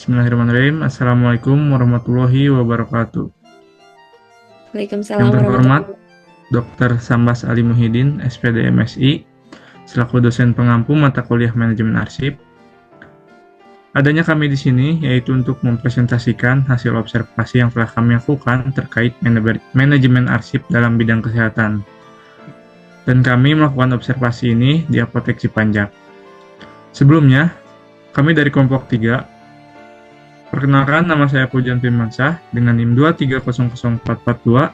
Bismillahirrahmanirrahim. Assalamualaikum warahmatullahi wabarakatuh. Yang Waalaikumsalam terhormat warahmatullahi. Dr. Sambas Ali Muhyiddin, SPD MSI, selaku dosen pengampu mata kuliah manajemen arsip. Adanya kami di sini yaitu untuk mempresentasikan hasil observasi yang telah kami lakukan terkait manajemen arsip dalam bidang kesehatan. Dan kami melakukan observasi ini di Apotek Cipanjak. Sebelumnya, kami dari kelompok 3. Perkenalkan, nama saya Pujan Firmansyah dengan NIM 2300442.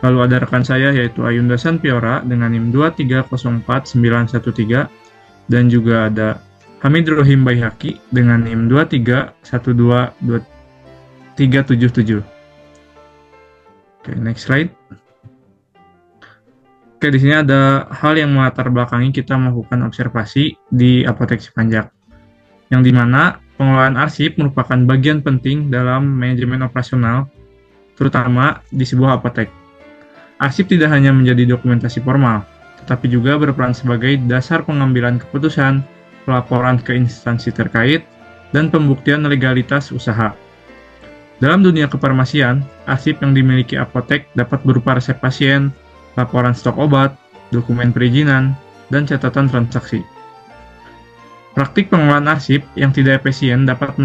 Lalu ada rekan saya yaitu Ayunda Sanpiora dengan NIM 2304913. Dan juga ada Hamid Rohim Baihaqi dengan NIM 2312377. Oke, next slide. Oke, di sini ada hal yang melatar belakangi kita melakukan observasi di Apotek Cipanjak, yang dimana pengelolaan arsip merupakan bagian penting dalam manajemen operasional, terutama di sebuah apotek. Arsip tidak hanya menjadi dokumentasi formal, tetapi juga berperan sebagai dasar pengambilan keputusan, pelaporan ke instansi terkait, dan pembuktian legalitas usaha. Dalam dunia kefarmasian, arsip yang dimiliki apotek dapat berupa resep pasien, laporan stok obat, dokumen perizinan, dan catatan transaksi. Praktik pengelolaan arsip yang tidak efisien dapat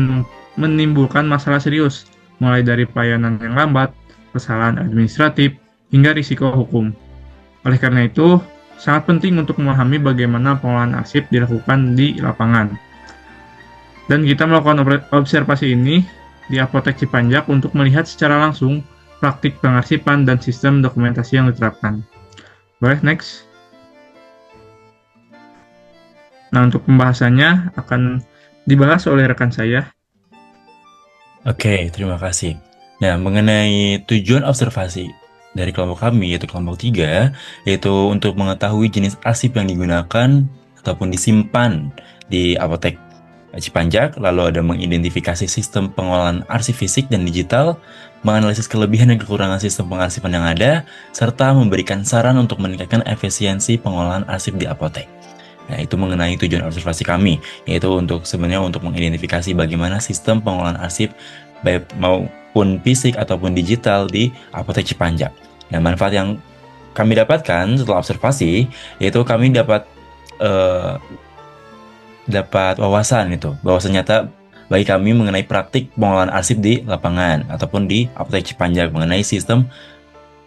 menimbulkan masalah serius, mulai dari pelayanan yang lambat, kesalahan administratif, hingga risiko hukum. Oleh karena itu, sangat penting untuk memahami bagaimana pengelolaan arsip dilakukan di lapangan. Dan kita melakukan observasi ini di Apotek Cipanjak untuk melihat secara langsung praktik pengarsipan dan sistem dokumentasi yang diterapkan. Boleh, next. Nah, untuk pembahasannya akan dibahas oleh rekan saya. Oke, terima kasih. Nah, mengenai tujuan observasi dari kelompok kami, yaitu kelompok 3, yaitu untuk mengetahui jenis arsip yang digunakan ataupun disimpan di Apotek Cipanjak, lalu ada mengidentifikasi sistem pengelolaan arsip fisik dan digital, menganalisis kelebihan dan kekurangan sistem pengarsipan yang ada, serta memberikan saran untuk meningkatkan efisiensi pengelolaan arsip di Apotek. Nah, itu mengenai tujuan observasi kami, yaitu sebenarnya untuk mengidentifikasi bagaimana sistem pengelolaan arsip baik maupun fisik ataupun digital di Apotek Cipanjak. Nah, manfaat yang kami dapatkan setelah observasi, yaitu kami dapat wawasan bahwa ternyata bagi kami mengenai praktik pengelolaan arsip di lapangan ataupun di Apotek Cipanjak mengenai sistem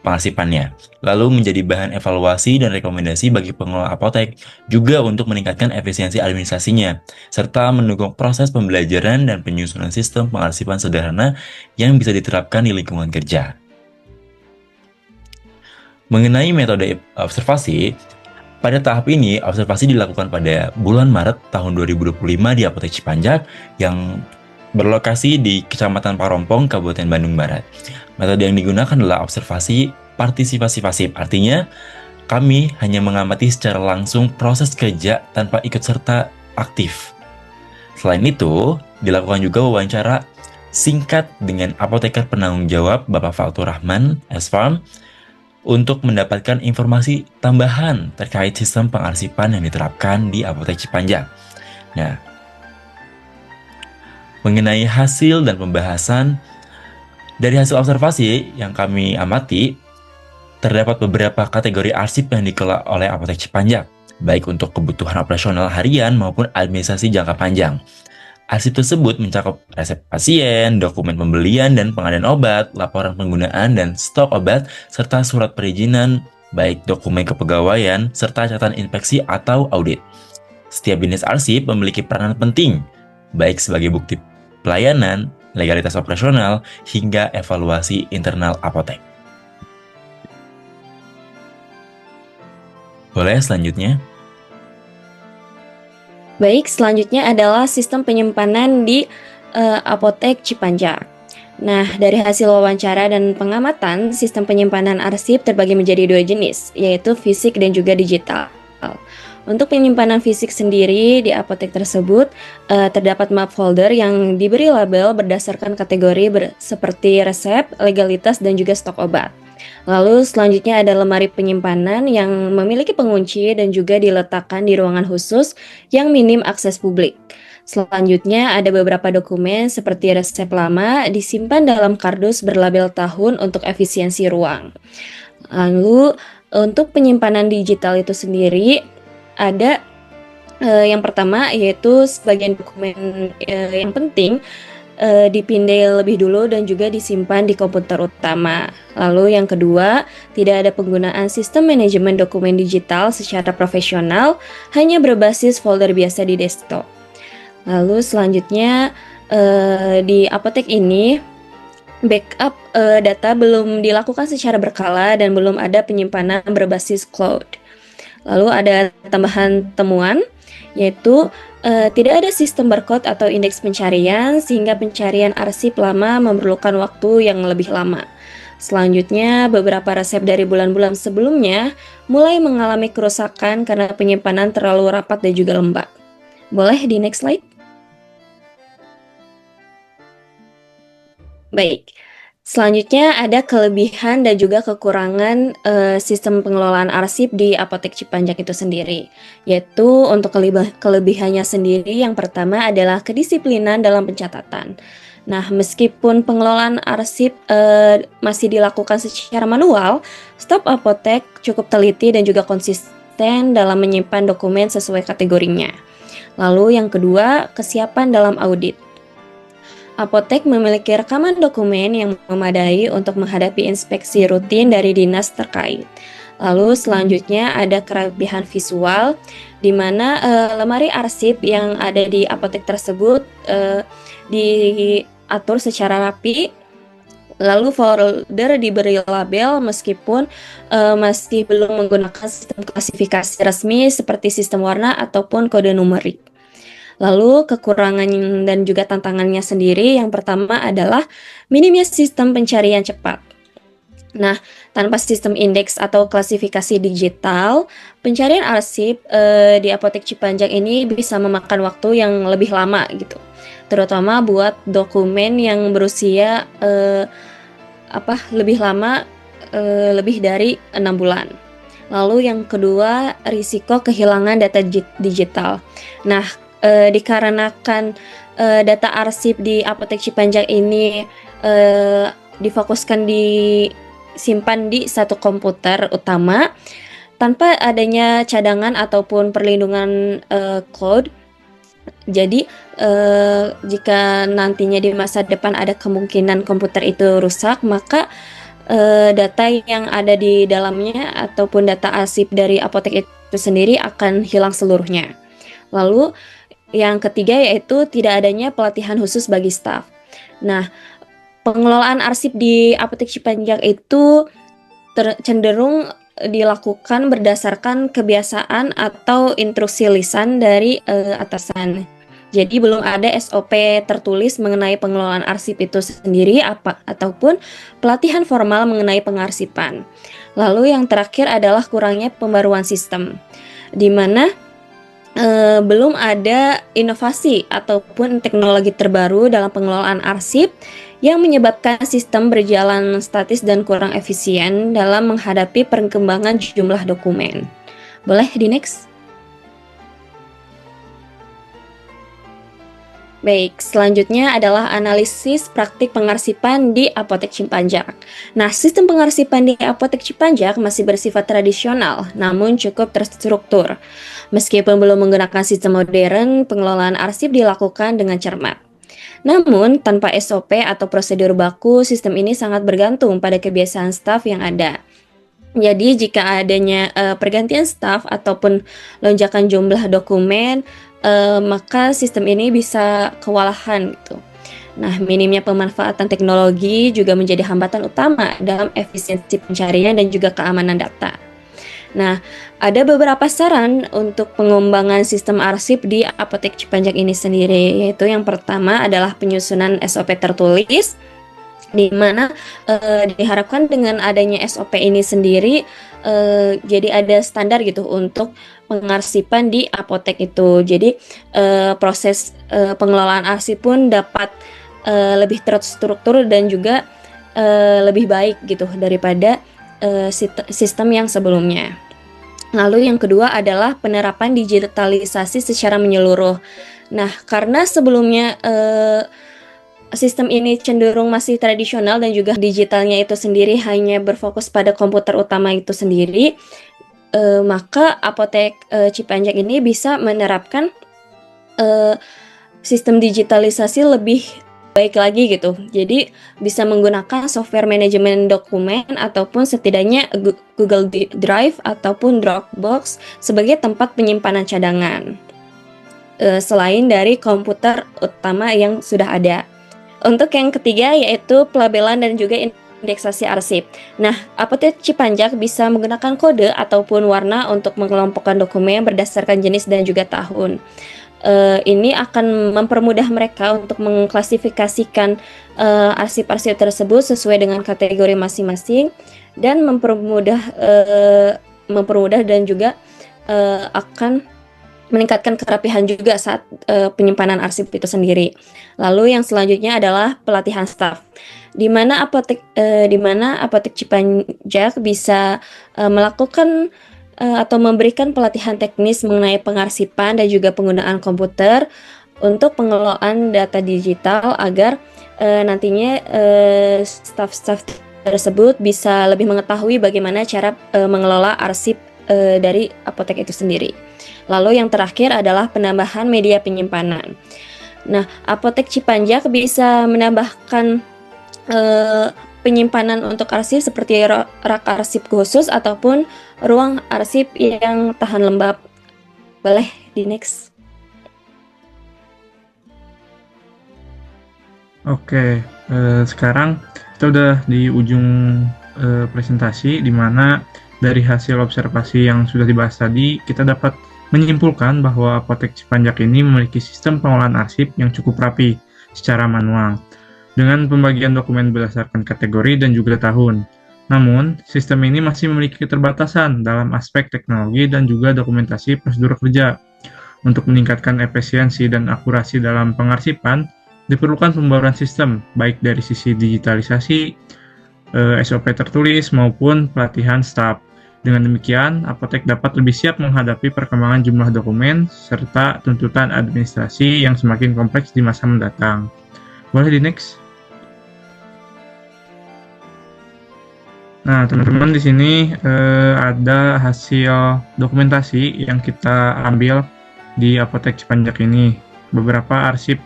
pengarsipannya, lalu menjadi bahan evaluasi dan rekomendasi bagi pengelola apotek, juga untuk meningkatkan efisiensi administrasinya, serta mendukung proses pembelajaran dan penyusunan sistem pengarsipan sederhana yang bisa diterapkan di lingkungan kerja. Mengenai metode observasi, pada tahap ini observasi dilakukan pada bulan Maret tahun 2025 di Apotek Cipanjak yang berlokasi di Kecamatan Parompong, Kabupaten Bandung Barat. Metode yang digunakan adalah observasi partisipasi pasif, artinya kami hanya mengamati secara langsung proses kerja tanpa ikut serta aktif. Selain itu, dilakukan juga wawancara singkat dengan apoteker penanggung jawab Bapak Fatur Rahman, S-Farm, untuk mendapatkan informasi tambahan terkait sistem pengarsipan yang diterapkan di Apotek Cipanjak. Nah, mengenai hasil dan pembahasan, dari hasil observasi yang kami amati, terdapat beberapa kategori arsip yang dikelola oleh Apotek Cipanjak, baik untuk kebutuhan operasional harian maupun administrasi jangka panjang. Arsip tersebut mencakup resep pasien, dokumen pembelian dan pengadaan obat, laporan penggunaan dan stok obat, serta surat perizinan, baik dokumen kepegawaian, serta catatan inspeksi atau audit. Setiap jenis arsip memiliki peranan penting, baik sebagai bukti pelayanan, legalitas operasional, hingga evaluasi internal apotek. Boleh selanjutnya? Baik, selanjutnya adalah sistem penyimpanan di Apotek Cipanjak. Nah, dari hasil wawancara dan pengamatan, sistem penyimpanan arsip terbagi menjadi dua jenis, yaitu fisik dan juga digital. Untuk penyimpanan fisik sendiri di apotek tersebut terdapat map folder yang diberi label berdasarkan kategori seperti resep, legalitas, dan juga stok obat. Lalu selanjutnya ada lemari penyimpanan yang memiliki pengunci dan juga diletakkan di ruangan khusus yang minim akses publik. Selanjutnya ada beberapa dokumen seperti resep lama disimpan dalam kardus berlabel tahun untuk efisiensi ruang. Lalu untuk penyimpanan digital itu sendiri ada yang pertama yaitu sebagian dokumen yang penting dipindai lebih dulu dan juga disimpan di komputer utama. Lalu yang kedua, tidak ada penggunaan sistem manajemen dokumen digital secara profesional, hanya berbasis folder biasa di desktop. Lalu selanjutnya di Apotek ini backup data belum dilakukan secara berkala dan belum ada penyimpanan berbasis cloud. Lalu ada tambahan temuan yaitu tidak ada sistem barcode atau indeks pencarian sehingga pencarian arsip lama memerlukan waktu yang lebih lama. Selanjutnya, beberapa resep dari bulan-bulan sebelumnya mulai mengalami kerusakan karena penyimpanan terlalu rapat dan juga lembab. Boleh di next slide? Baik. Selanjutnya ada kelebihan dan juga kekurangan sistem pengelolaan arsip di Apotek Cipanjak itu sendiri. Yaitu untuk kelebihannya sendiri yang pertama adalah kedisiplinan dalam pencatatan. Nah, meskipun pengelolaan arsip masih dilakukan secara manual, staf apotek cukup teliti dan juga konsisten dalam menyimpan dokumen sesuai kategorinya. Lalu yang kedua, kesiapan dalam audit. Apotek memiliki rekaman dokumen yang memadai untuk menghadapi inspeksi rutin dari dinas terkait. Lalu selanjutnya ada kelebihan visual, di mana lemari arsip yang ada di apotek tersebut diatur secara rapi. Lalu folder diberi label meskipun masih belum menggunakan sistem klasifikasi resmi seperti sistem warna ataupun kode numerik. Lalu kekurangan dan juga tantangannya sendiri yang pertama adalah minimnya sistem pencarian cepat. Nah, tanpa sistem indeks atau klasifikasi digital, pencarian arsip di Apotek Cipanjak ini bisa memakan waktu yang lebih lama gitu. Terutama buat dokumen yang berusia lebih lama, lebih dari 6 bulan. Lalu yang kedua, risiko kehilangan data digital. Nah, dikarenakan data arsip di Apotek Cipanjak ini difokuskan disimpan di satu komputer utama tanpa adanya cadangan ataupun perlindungan cloud. Jadi jika nantinya di masa depan ada kemungkinan komputer itu rusak, maka data yang ada di dalamnya ataupun data arsip dari apotek itu sendiri akan hilang seluruhnya. Lalu yang ketiga yaitu tidak adanya pelatihan khusus bagi staf. Nah, pengelolaan arsip di Apotek Cipanjak itu cenderung dilakukan berdasarkan kebiasaan atau instruksi lisan dari atasan. Jadi belum ada SOP tertulis mengenai pengelolaan arsip itu sendiri ataupun pelatihan formal mengenai pengarsipan. Lalu yang terakhir adalah kurangnya pembaruan sistem, di mana belum ada inovasi ataupun teknologi terbaru dalam pengelolaan arsip yang menyebabkan sistem berjalan statis dan kurang efisien dalam menghadapi perkembangan jumlah dokumen. Boleh di next? Baik, selanjutnya adalah analisis praktik pengarsipan di Apotek Cipanjak. Nah, sistem pengarsipan di Apotek Cipanjak masih bersifat tradisional, namun cukup terstruktur. Meskipun belum menggunakan sistem modern, pengelolaan arsip dilakukan dengan cermat. Namun, tanpa SOP atau prosedur baku, sistem ini sangat bergantung pada kebiasaan staf yang ada. Jadi, jika adanya pergantian staf ataupun lonjakan jumlah dokumen, maka sistem ini bisa kewalahan gitu. Nah, minimnya pemanfaatan teknologi juga menjadi hambatan utama dalam efisiensi pencarian dan juga keamanan data. Nah, ada beberapa saran untuk pengembangan sistem arsip di Apotek Cipanjak ini sendiri, yaitu yang pertama adalah penyusunan SOP tertulis, di mana diharapkan dengan adanya SOP ini sendiri jadi ada standar gitu untuk pengarsipan di apotek itu. Jadi proses pengelolaan arsip pun dapat lebih terstruktur dan juga lebih baik gitu daripada sistem yang sebelumnya. Lalu yang kedua adalah penerapan digitalisasi secara menyeluruh. Nah, karena sebelumnya sistem ini cenderung masih tradisional dan juga digitalnya itu sendiri hanya berfokus pada komputer utama itu sendiri, maka Apotek Cipanjak ini bisa menerapkan sistem digitalisasi lebih baik lagi gitu. Jadi bisa menggunakan software manajemen dokumen ataupun setidaknya Google Drive ataupun Dropbox sebagai tempat penyimpanan cadangan. Selain dari komputer utama yang sudah ada. Untuk yang ketiga yaitu pelabelan dan juga indeksasi arsip. Nah, Apotek Cipanjak bisa menggunakan kode ataupun warna untuk mengelompokkan dokumen berdasarkan jenis dan juga tahun. Ini akan mempermudah mereka untuk mengklasifikasikan arsip-arsip tersebut sesuai dengan kategori masing-masing dan mempermudah dan juga akan meningkatkan kerapihan juga saat penyimpanan arsip itu sendiri. Lalu yang selanjutnya adalah pelatihan staf, di mana Apotek Cipanjak bisa melakukan atau memberikan pelatihan teknis mengenai pengarsipan dan juga penggunaan komputer untuk pengelolaan data digital agar nantinya staf-staf tersebut bisa lebih mengetahui bagaimana cara mengelola arsip dari apotek itu sendiri. Lalu yang terakhir adalah penambahan media penyimpanan. Nah, Apotek Cipanjak bisa menambahkan penyimpanan untuk arsip seperti rak arsip khusus ataupun ruang arsip yang tahan lembab. Boleh di next. Oke, sekarang kita udah di ujung presentasi, di mana dari hasil observasi yang sudah dibahas tadi, kita dapat menyimpulkan bahwa Apotek Cipanjak ini memiliki sistem pengolahan arsip yang cukup rapi secara manual, dengan pembagian dokumen berdasarkan kategori dan juga tahun. Namun, sistem ini masih memiliki keterbatasan dalam aspek teknologi dan juga dokumentasi prosedur kerja. Untuk meningkatkan efisiensi dan akurasi dalam pengarsipan, diperlukan pembaruan sistem, baik dari sisi digitalisasi, SOP tertulis, maupun pelatihan staf. Dengan demikian, Apotek dapat lebih siap menghadapi perkembangan jumlah dokumen serta tuntutan administrasi yang semakin kompleks di masa mendatang. Boleh di next? Nah, teman-teman, di sini ada hasil dokumentasi yang kita ambil di Apotek Cipanjak ini. Beberapa arsip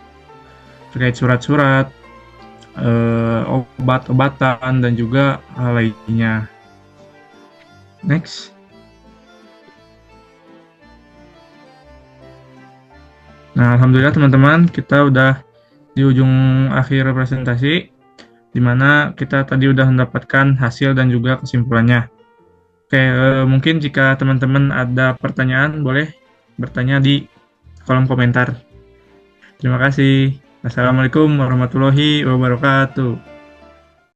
terkait surat-surat, obat-obatan, dan juga hal lainnya. Next. Nah, alhamdulillah teman-teman, kita udah di ujung akhir presentasi, di mana kita tadi udah mendapatkan hasil dan juga kesimpulannya. Oke, mungkin jika teman-teman ada pertanyaan, boleh bertanya di kolom komentar. Terima kasih. Assalamualaikum warahmatullahi wabarakatuh.